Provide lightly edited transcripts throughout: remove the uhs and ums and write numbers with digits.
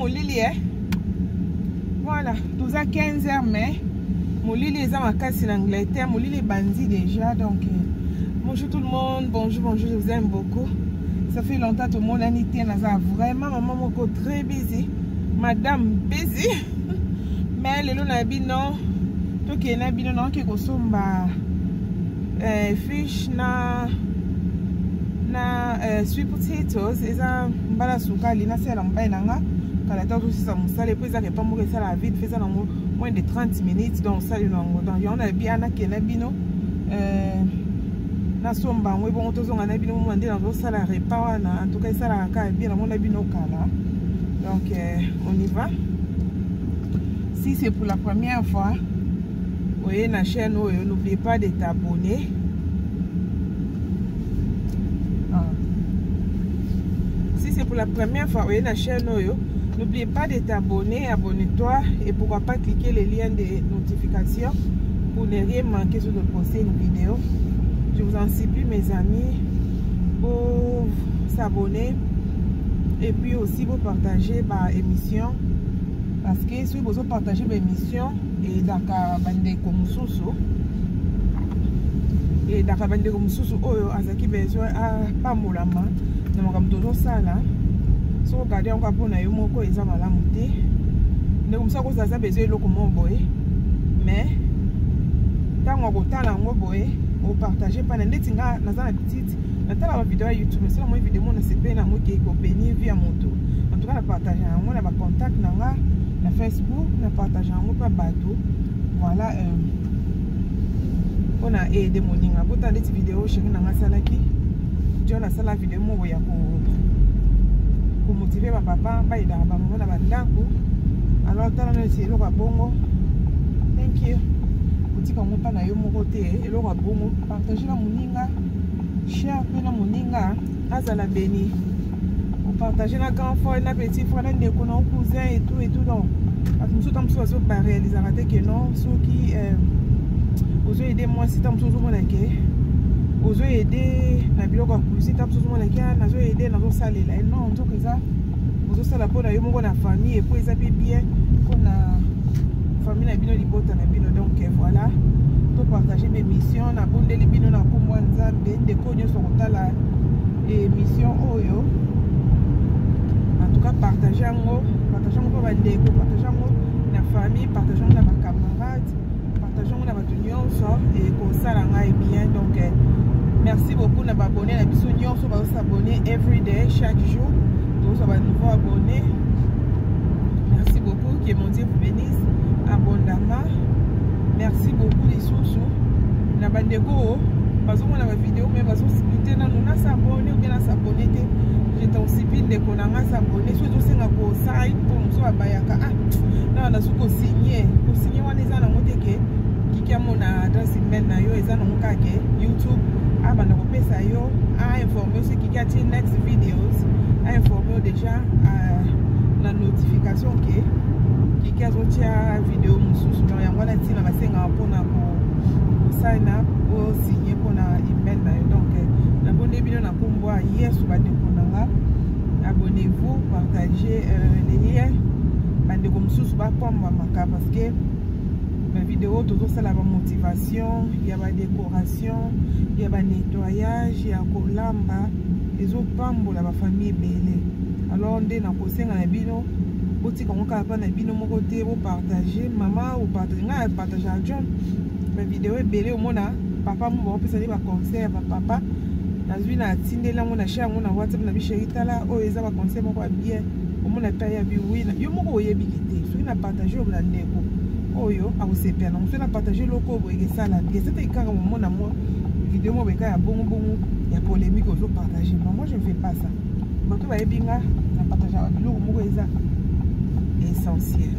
molili voilà tous à 15h mais molili est en casse en Angleterre molili bandi déjà donc bonjour tout le monde, bonjour, je vous aime beaucoup. Ça fait longtemps tout le monde a été vraiment maman moko très busy, madame busy. Mais le lona bino to ke na bino na ke kosomba fish na sweet potatoes eza mbala sukali na sela mbaye nanga kala ta tout ça musale puis ça ke pas moko ça la vite fait ça dans moins de 30 minutes donc ça longo donc on a bien na ke na bino na somba ngwe bon tozonga na bino mo ndela zo sala repas wana en tout cas ça la ka bien na bino kala donc on y va. Si c'est pour la première fois, vous voyez la chaîne, n'oubliez pas de t'abonner. Si c'est pour la première fois, vous voyez la chaîne, n'oubliez pas de t'abonner, abonne-toi et pourquoi pas cliquer les liens de notification pour ne rien manquer sur de poster une vidéo. Je vous en supplie mes amis pour s'abonner et puis aussi pour partager ma émission. Parce que si vous partagez mes émissions et d'accord bande comme soso et d'accord bande comme soso oyo azaki besoin à pas molama na makam toujours ça là so regarder encore pour na yo moko eza malamu te ne comme ça ko ça besoin loko mo boy mais tango ko tala ngo boy o partager pas na netinga na za na petite na tala ba vidéo YouTube mais c'est moi vidéo mo na CP na mo ke ko bénir via moto en tout cas na partager ngo na ba contact na nga na Facebook, na partage en pas bateau. Voilà, on a aidé mon ninga. Pour tant de vidéos, je suis dans la salle qui. Je la salle vidéo moi pour motiver ma papa, pas aider ma maman na bandako. Alors tant là c'est le bongo. Thank you. Petit comme pas na yo mon côté, le bongo. Partager la moninga, share pe la moninga, azala béni. Partager la grande fois et la petite fois, les cousins et tout donc. Parce que nous sommes tous réaliser que non, ceux qui vous aider moi si tu toujours mon inquiet, vous aider la biologue si tu toujours mon inquiet, nous aider dans nos salles là non en tout cas ça, vous ça la pour la yo la famille et puis ça peut bien qu'on a famille la bino libota na bino donc voilà, pour partager mes missions na bonde les bino na pour moi nzambe de konyo sur la émission oyo. En tout cas, partagez en pour la famille, partagez avec ma camarade, partagez avec ma union et comme ça, là, est bien. Donc, merci beaucoup de m'abonner. La mission union, on va s'abonner every day, chaque jour. Donc, ça va nouveau abonner. Merci beaucoup. Que mon Dieu vous bénisse abondamment. Merci beaucoup les sous. Na bandeko, parce qu'on a ma vidéo, mais parce que si nous avons s'abonner ou bien s'abonner. J'étais aussi bien de qu'on a s'abonner soit aussi na ko site pour nous soit bayaka na na suko signer pour signer wana eza na moteke kiki amona adresse email na yo eza na mukake YouTube abana ko pesa yo a informer ce qui a next videos a informer déjà la notification que kiki azotia vidéo mususu na yango na tina basenga mpona ko sign up ou signer pour na email na yo donc na bonne bino na komboa hier sur bande konanga abonnez-vous partagez les liens bande comme sous ba pamba maka parce que ma vidéo toujours ça la motivation il y a ba décoration il y a ba nettoyage il y a kolamba les autres pambo la ba famille belé alors ndé na kosenga na bino boti ko ka pa na bino mo côté vous partager maman ou partager à John ma vidéo est belé au mona papa mo ba pesa ba conseil papa nazwi na tindela ngona share ngona WhatsApp na bishirita la o eza ba conseil moko bien omona pa ya biwina yo moko oyebi kite soki na partager obla ndeko oyo akosepela na na partager loko boye sala bien c'était kaka mona moi vidéo mo beka ya bongo ya polémique ozo partager moi je ne fais pas ça bato ba yebinga na partager loko moko eza essentiel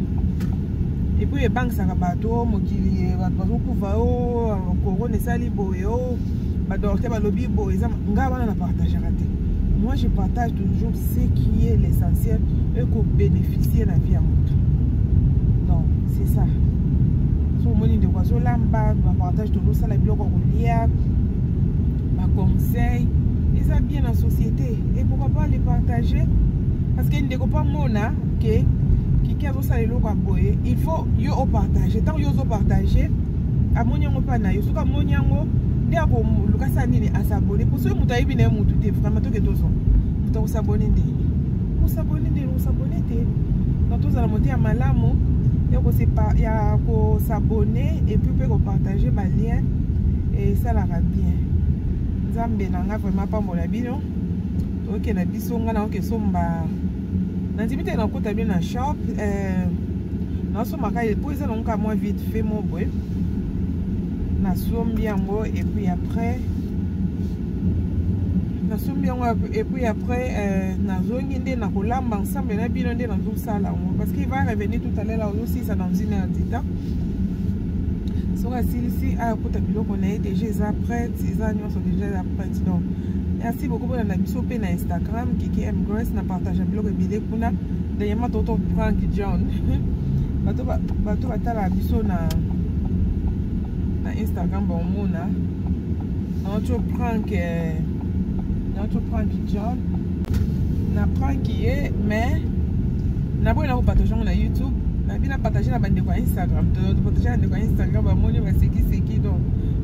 et puis banque ça bato mokili bato ko va o corona sali boyo docteur balobi bo nga wana na partager raté. Moi je partage toujours ce qui est l'essentiel et qu'on bénéficie la vie à moto. Donc c'est ça. Sur mon de quoi lamba, on partage toujours ça la bio qu'on lia, ma conseil, et ça bien en société et pourquoi pas les partager parce que ndeko pas mona que qui a ça le boye il faut yo partager tant yo partager amonyango pa na yo soka monyango ndia ko lukasa nini asabone pour ceux muta ibine mutu te vraiment to ke tozo muta usabone ndi usabone te donc tous à la montée à malamu ya ko s'abonner et puis ko partager ba lien et ça la va bien nzambe nanga vraiment pas mon bino OK na biso nga na OK somba na timite na kota bien na shop na so maka pour ça donc moi vite fait mon boy na sombi yango et puis après na sombi yango et puis après na zongi nde na kolamba ensemble na bino nde na zo sala parce qu'il va revenir tout à l'heure aussi ça dans une heure de temps sera ici à kota biloko na déjà ça prête ils sont déjà prête donc merci beaucoup pour la biso pe na Instagram Kiki M Grace na partage biloko ebele kuna dernièrement toto Frank John bato batala biso na Instagram bon mona notre prank John na prank est mais na bon na partager na YouTube na bien partager na bande kwa Instagram to partager na kwa Instagram ba moni ba seki donc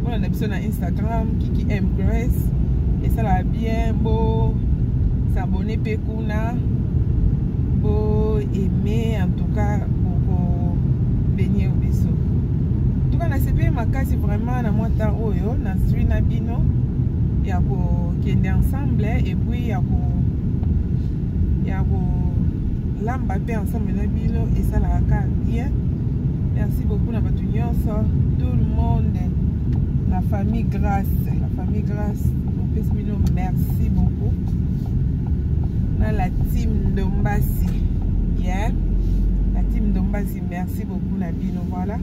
on a biso na Instagram Kiki M Grace et ça va bien beau s'abonner pekuna beau aimer en tout cas pour bénir au biso tout cas na CP makasi vraiment na moi ta oyo na street na bino ya ko kende ensemble et puis ya ko lamba pe ensemble na bino et ça la ka bien merci beaucoup na batu nyonso tout le monde la famille Grâce merci beaucoup dans la team Dombasi yeah la team Dombasi merci beaucoup na bino voilà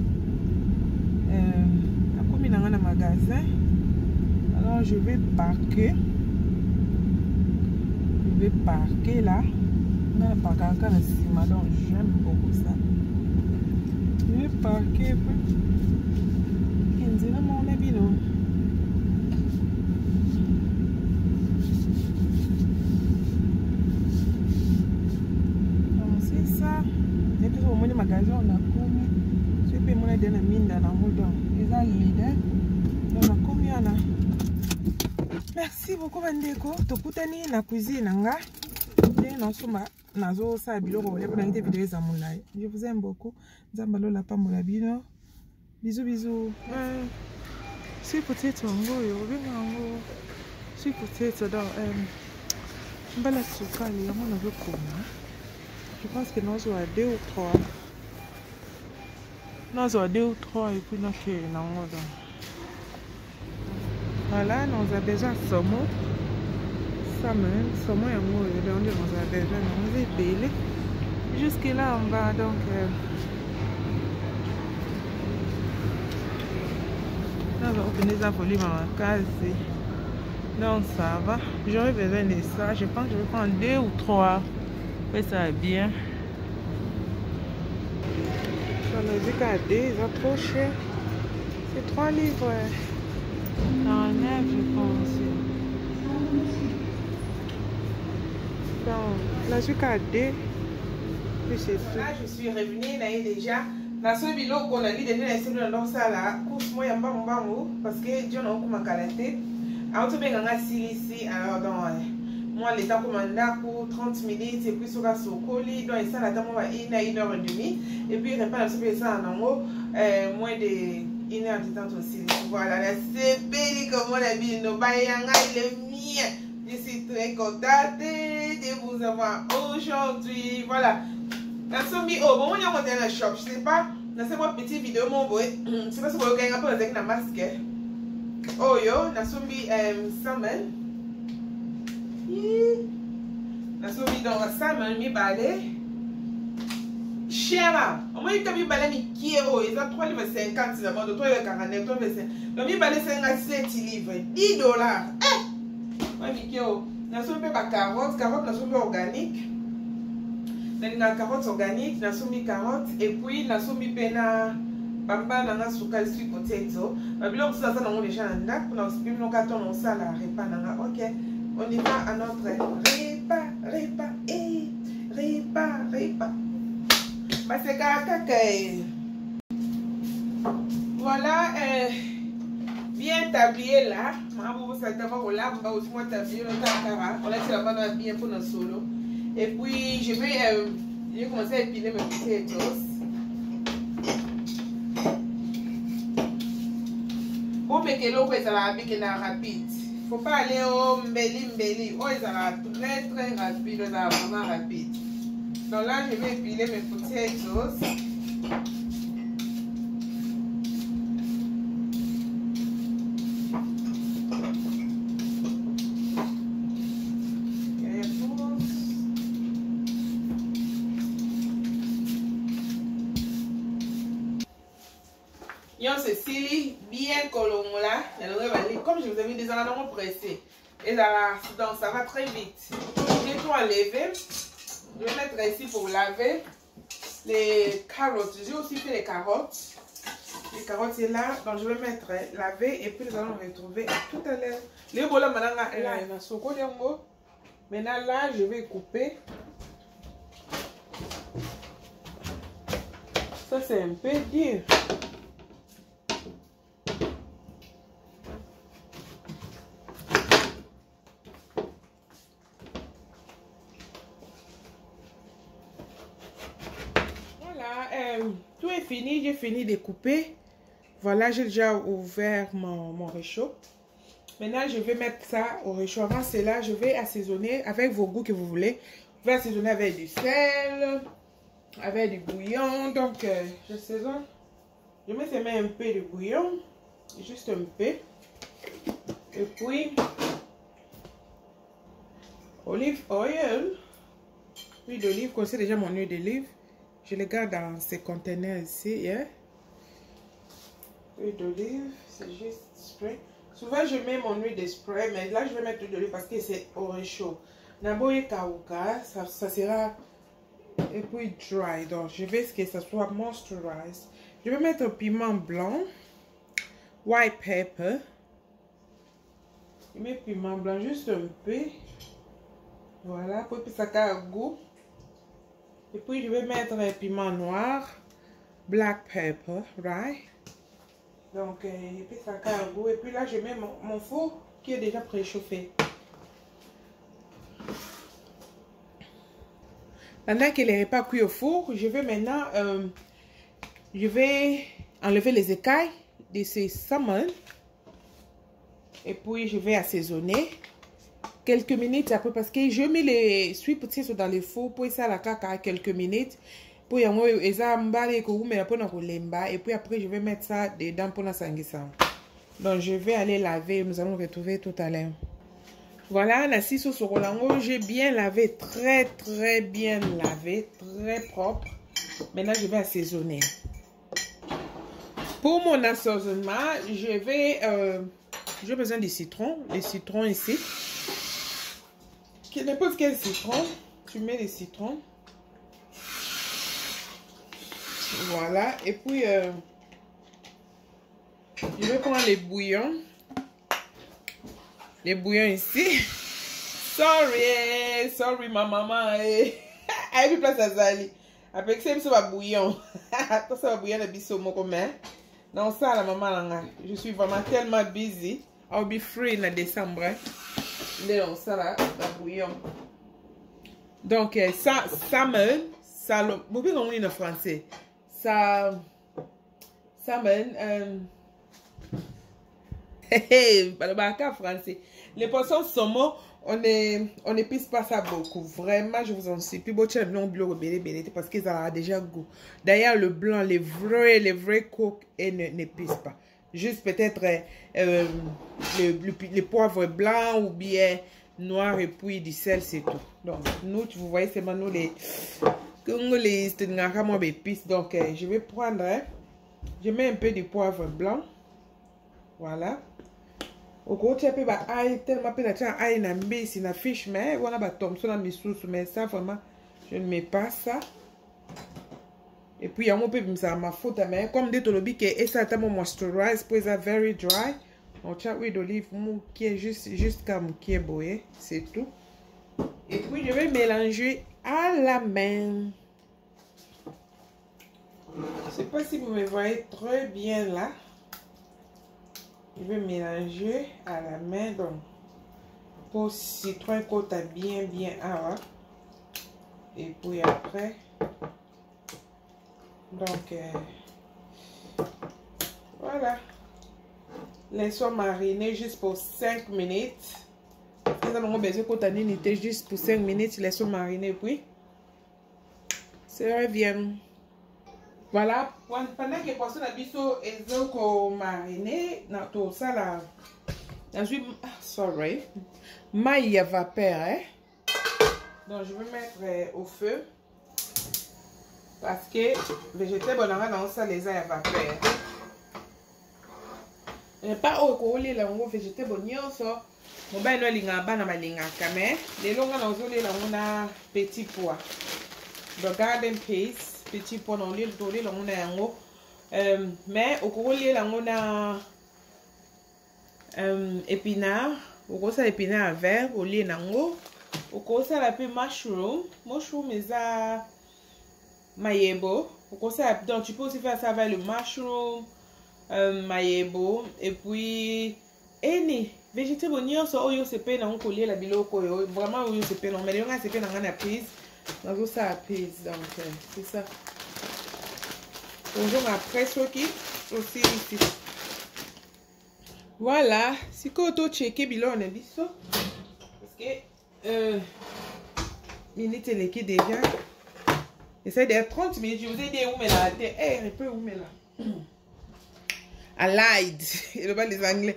comme il a un magasin alors je vais parquer là on parquer encore dans ciment donc j'aime beaucoup ça je vais parquer puis mon bino. Magasin on a commis je peux mon aider na minda na modon les a leader on a commis ana merci beaucoup bandeko tokutani na cuisine nga nde na soma nazo sa biloko ya kuna ngite video za mulai je vous aime beaucoup nzamba lola pambola bino bisous si potato ngoyo bingo si potato dans mbala sukali yango na vekoma je pense que nous avons 2 ou 3. Nous avons 2 ou 3 et puis nous avons voilà, nous avons déjà saumon. Saumon et moi, nous avons déjà belé. Jusque là en bas, donc nous avons obtenu ça pour lui en case. Donc ça va. J'aurais besoin de ça. Je pense que je vais prendre 2 ou 3. Ça va bien. Sur le ZKD, ils ont trop cher. C'est 3 livres. En 9, je pense. Donc, la ZKD, puis c'est tout. Là, je suis revenue, là, déjà. La seule vidéo qu'on a dit, déjà, dans ça, là, course, moi, il y a un bon parce que Dieu n'a pas calaté. Alors, tu peux aller ici, alors, dans. Moi, l'état commanda pour 30 minutes et puis sur la socoli, donc ça, la dame va 1h30 et puis il répare ça en haut, moins de 1h de temps aussi. Voilà, c'est belle comme on a dit, nos baillants, le mien. Je suis très contente de vous avoir aujourd'hui. Voilà. La sombi, oh, bon, on y a monté dans le shop, je sais pas, dans cette petite vidéo, mon boy, je sais pas si vous avez un peu avec la masque. Oh, yo, la sombi, salmon. La souris dans la salle, mi balai. Cher, au moins il mi balai mi kiro, ils ont 3 livres 50, c'est d'abord de 3 livres 49, 3 livres 50. Le mi balai 57 livres, $10. Moi mi kiro, la souris pas carottes, la souris organique. La carotte organique, la souris carotte, et puis la souris pena. Bamba nanga sukali sweet potato. Babilo ça ça déjà là, pour nous exprimer nos cartons on ça la repas nanga. OK. On y va à notre repas. c'est caca. Voilà, bien tablier là. On a bien pour notre solo. Et puis je vais commencer à épiler mes petits os. Pour me que l'eau est rapide. Faut pas aller au mbeli. Oh, ils sont très rapide, vraiment rapide. Donc là, je vais épiler mes petits os. Ceci bien colombola, comme je vous ai mis des aliments pressés. Et là, donc ça va très vite. J'ai tout enlevé. Je vais mettre ici pour laver les carottes. J'ai aussi fait les carottes. Les carottes c'est là, donc je vais mettre laver et puis nous allons retrouver tout à l'heure. Les bolas maintenant là, je vais couper. Ça c'est un peu dur. Tout est fini, j'ai fini de couper. Voilà, j'ai déjà ouvert mon réchaud. Maintenant, je vais mettre ça au réchaud. Avant cela, je vais assaisonner avec vos goûts que vous voulez. Vous pouvez assaisonner avec du sel, avec du bouillon. Donc, je saisonne. Je mets seulement un peu de bouillon, juste un peu. Et puis, olive oil. Huile d'olive, c'est déjà mon huile d'olive. Je le garde dans ces conteneurs ici. Yeah. Huile d'olive, c'est juste spray. Souvent, je mets mon huile de spray, mais là, je vais mettre l'huile d'olive parce que c'est au réchaud. Naboye kauka, ça sera et puis dry. Donc, je veux que ça soit moisturized. Je vais mettre un piment blanc, white pepper. Je mets piment blanc juste un peu. Voilà, pour que ça ait un goût. Et puis, je vais mettre un piment noir, black pepper, right? Donc, et puis ça ait un goût. Et puis là, je mets mon four qui est déjà préchauffé. Pendant que les repas cuits au four, je vais maintenant, je vais enlever les écailles de ces salmon. Et puis, je vais assaisonner. Quelques minutes après, parce que je mets les sweet potatoes dans le four pour ça la caca quelques minutes. Pour y avoir et puis après, je vais mettre ça dedans pour la sanguissa. Donc, je vais aller laver. Nous allons retrouver tout à l'heure. Voilà, la sauce au rolango, j'ai bien lavé, très bien lavé, très propre. Maintenant, je vais assaisonner. Pour mon assaisonnement, j'ai besoin de citron. Les citrons ici. N'importe quel citron, tu mets les citrons. Voilà, et puis je vais prendre les bouillons. Les bouillons ici. Sorry ma maman. Elle place à Zali. Avec ça, ça va bouillon. Ça va bouillon le biseau comme non ça la maman je suis vraiment tellement busy. I'll be free en décembre. Non ça là, la bouillon. Donc ça salmon, vous pouvez comprendre en français. Salmon. Français. Les poissons saumon, on n'épice pas ça beaucoup. Vraiment, je vous en supplie. Bon, tu as non bleu parce qu'ils ont déjà goût. D'ailleurs, le blanc, les vrais coques n'épicent pas. Juste peut-être le poivre blanc ou bien noir et puis du sel, c'est tout. Donc, nous, vous voyez, c'est maintenant les épices. Donc, je vais prendre, je mets un peu de poivre blanc. Voilà. Au gros, tu as pu tellement peu de na fish, mais on a Thompson à mes sources, mais ça vraiment, je ne mets pas ça. Et puis, il y a un peu de ma faute, mais comme dit Tolobi, que ça a moisturize, pour ça very dry. On tient huile d'olive qui est juste comme qui est boyé, c'est tout. Et puis, je vais mélanger à la main. Je sais pas si vous me voyez très bien là. Je vais mélanger à la main. Donc, pour citron côte bien avant. Et puis après, donc, voilà. Laissons mariner juste pour 5 minutes. Nous allons besoin côte à juste pour 5 minutes. Laissons mariner puis. Ça revient. Voilà, pendant que les poissons d'abisso et marinés dans tout ça là, dans une sorry, maille à vapeur, hein? Donc je vais mettre au feu parce que végétable on a dans ça les à vapeur. Et pas au coller là on végétable nyonso, mon bain no linga bana malinga kame, les longs on zole là on a petit pois, the garden paste. Petit pot dans l'huile d'olive là on a yango mais au courrier là on a épinard au gros ça épinard vert au lieu nango au gros ça la peu mushroom eza mayebo au gros ça donc tu peux aussi faire ça avec le mushroom mayebo et puis any végétable nyonso oyo sepe na kolia la biloko oyo vraiment oyo sepe non mais on a sepe na ngana prise. Donc ça apaise, donc c'est ça. Bonjour après ce qui aussi ici. Voilà, si qu'on doit checker bilan on a dit ça parce que minutes et l'équipe déjà. Essaye d'être 30 minutes. Je vous ai dit où mais là, un peu où mais là. À l'aide. Et le bas les Anglais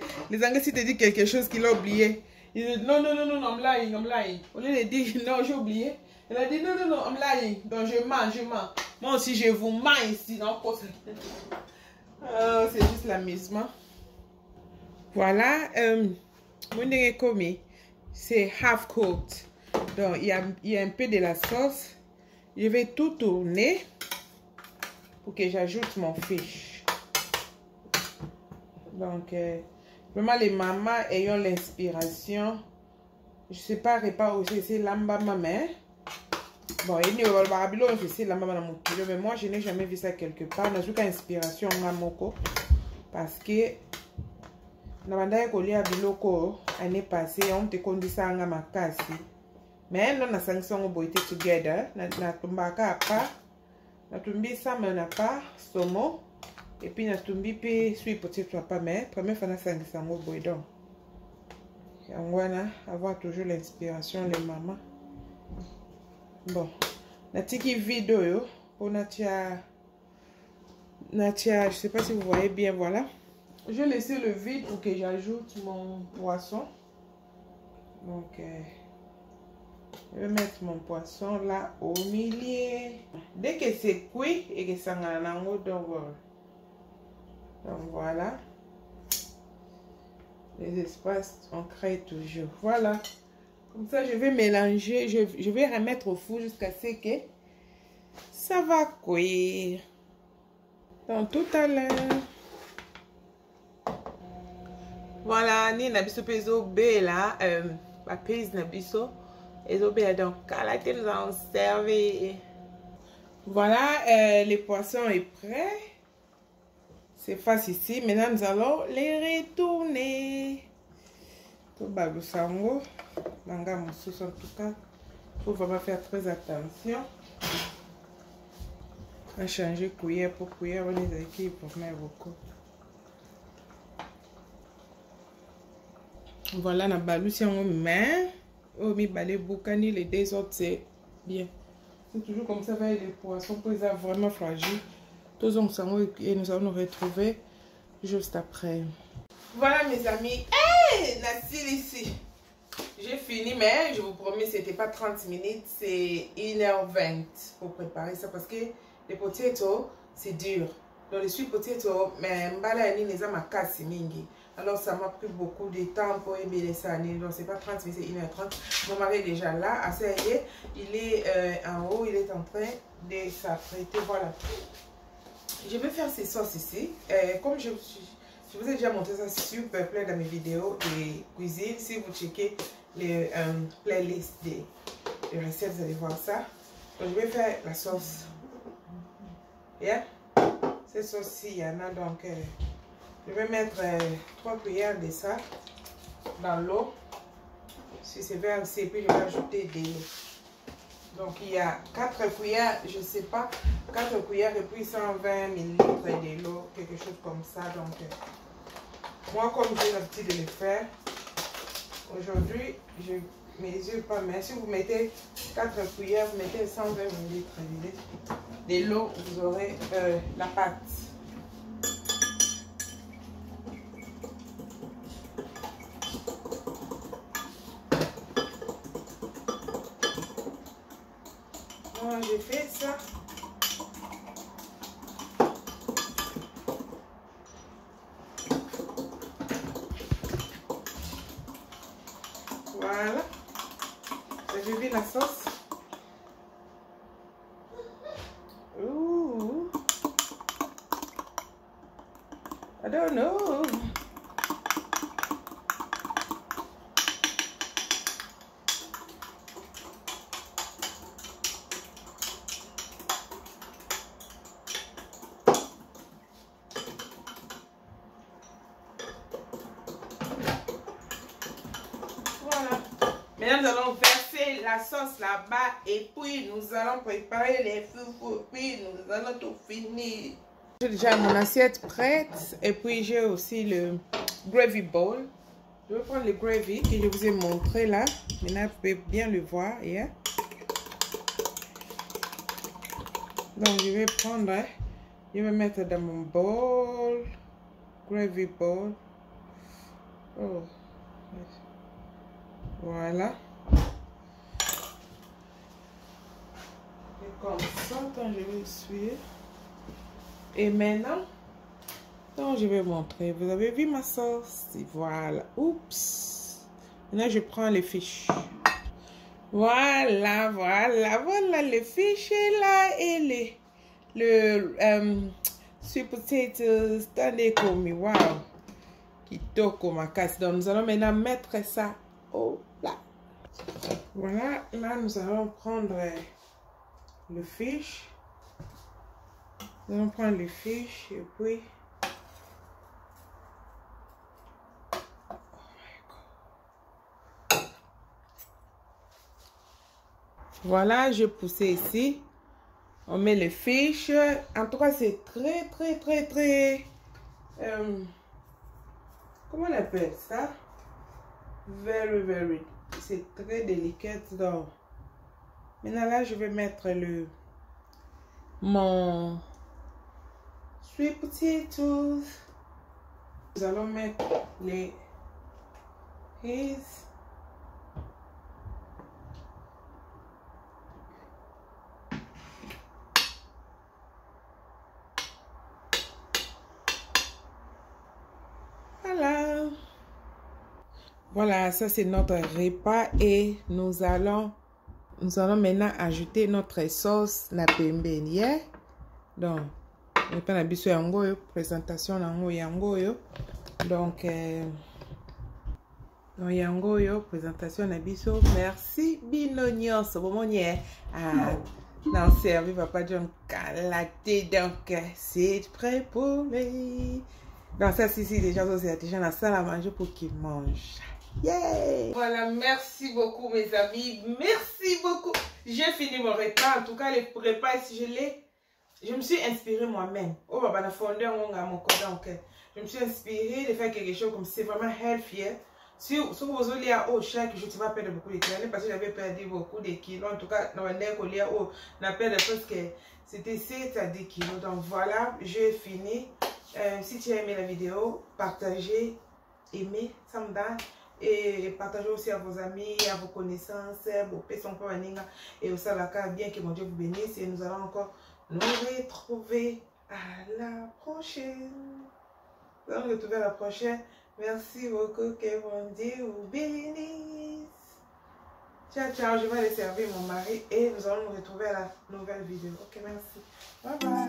si tu dis quelque chose qu'il a oublié, ils disent non, I'm lying. Au lieu de dire non, j'ai oublié. Elle a dit non, I'm lying. Donc je mens. Moi aussi, je vous mens ici. Non, c'est juste l'amusement. Voilà. Mon commis, c'est half cooked. Donc il y a un peu de la sauce. Je vais tout tourner pour que j'ajoute mon fish. Donc, vraiment, les mamans ayant l'inspiration. Je ne sais pas, aussi, c'est l'amba maman. Bon, il y a le barabilo, c'est la maman dans mon kilo, mais moi, je n'ai jamais vu ça quelque part. Je n'ai aucune inspiration à moko. Parce que, dans le colis biloko, l'année passée, on te conduit ça à ma casse. Mais non, na sanction au boité together. Na tumbaka pas. Na tumbi ça, mais na pas. Somo. Et puis, na tumbi pe suis peut-être pas, mais première fois, na sanction au boité. On va avoir toujours l'inspiration, les mamans. Bon, la petite vidéo pour Natia, je sais pas si vous voyez bien, voilà. Je vais laisser le vide pour que j'ajoute mon poisson. Donc, je vais mettre mon poisson là au milieu. Dès que c'est cuit et que ça en a donc voilà. Les espaces, on crée toujours. Voilà. Comme ça, je vais mélanger. Je vais remettre au four jusqu'à ce que ça va cuire. Donc, tout à l'heure. Voilà. Ni nabiso peso B là. Ma prise nabiso. Et zo B donc, la tête nous a servi. Voilà. Les poissons est prêt. C'est facile ici. Maintenant, nous allons les retourner. Tout balusango. Manga moussous en tout cas. Il faut vraiment faire très attention. On va changer cuillère pour cuillère. On les équipes pour mettre beaucoup. Voilà, on a balusi en main. Oh, mi balé boucani. Les deux autres, c'est bien. C'est toujours comme ça avec les poissons. Pour les avoir vraiment fragiles. Tous ensemble et nous allons nous retrouver juste après. Voilà mes amis. Hey, Nassil ici. J'ai fini, mais je vous promets, c'était pas 30 minutes, c'est 1h20 pour préparer ça parce que les potatoes, c'est dur. Donc les sweet potatoes, mais mbala ni les ma casse mingi. Alors ça m'a pris beaucoup de temps pour aimer ça. Donc c'est pas 30 minutes, c'est 1h30. Mon mari est déjà là, asseyez. Il est en haut, il est en train de s'apprêter. Voilà. Je vais faire ces sauces ici. Comme je vous ai déjà montré ça super plein dans mes vidéos de cuisine. Si vous checkez les playlists des recettes, vous allez voir ça. Donc, je vais faire la sauce. Yeah? Cette sauce-ci, il y en a donc. Je vais mettre 3 cuillères de ça dans l'eau. Si c'est versé, puis je vais ajouter de l'eau. Donc il y a 4 cuillères, je ne sais pas, 4 cuillères et puis 120 ml de l'eau, quelque chose comme ça. Donc moi, comme j'ai l'habitude de le faire, aujourd'hui, je ne mesure pas, mais si vous mettez 4 cuillères, vous mettez 120 ml de l'eau, vous aurez la pâte. Voilà, j'ai fait ça. Voilà. J'ai vu la sauce. Ooh. I don't know. Voilà. Maintenant, nous allons verser la sauce là-bas et puis nous allons préparer les foufous. Puis nous allons tout finir. J'ai déjà mon assiette prête et puis j'ai aussi le gravy bowl. Je vais prendre le gravy que je vous ai montré là. Maintenant, vous pouvez bien le voir. Yeah? Donc, je vais prendre, je vais mettre dans mon bowl, gravy bowl. Oh. Voilà. Et comme ça, quand je vais essuyer. Et maintenant, donc je vais montrer. Vous avez vu ma sauce? Voilà. Oups. Maintenant, je prends les fiches. Voilà, voilà, voilà le fish est là et le sweet potatoes, attendez comme wow, qui toque ma casse. Donc nous allons maintenant mettre ça au plat. Voilà, là nous allons prendre le fish. Nous allons prendre le fish et puis voilà, je pousse ici. On met les fiches. En tout cas, c'est très. Comment on appelle ça? Very. C'est très délicat. Donc, maintenant, là, je vais mettre mon sweet potatoes. Nous allons mettre les peas. Voilà, ça c'est notre repas et nous allons maintenant ajouter notre sauce la pembeni. Yeah? Donc, on prend la biso yango yo, présentation yango yo. Donc, yango yo, présentation na biso. Merci bino nyonso bomonier. Non, servi papa John calaté. Donc, c'est prêt pour les. Donc ça, si déjà, c'est déjà la salle à manger pour qu'ils mangent. Yeah! Voilà, merci beaucoup mes amis. Merci beaucoup. J'ai fini mon repas. En tout cas, les repas ici, je me suis inspirée moi-même. Oh, bah, on a fondé mon corps. Donc, je me suis inspirée de faire quelque chose comme c'est vraiment healthy. Si vous allez à chaque jour, tu vas perdre beaucoup de kilos. Parce que j'avais perdu beaucoup de kilos. En tout cas, dans le on a perdu presque, c'était 7 à 10 kilos. Donc voilà, j'ai fini. Si tu as aimé la vidéo, partagez, aimez, ça me donne. Et partagez aussi à vos amis, à vos connaissances, vos personnes et au Salaka, bien que mon Dieu vous bénisse. Et nous allons encore nous retrouver à la prochaine. Nous allons nous retrouver à la prochaine. Merci beaucoup, que mon Dieu vous bénisse. Ciao, ciao, je vais aller servir mon mari et nous allons nous retrouver à la nouvelle vidéo. Ok, merci. Bye bye.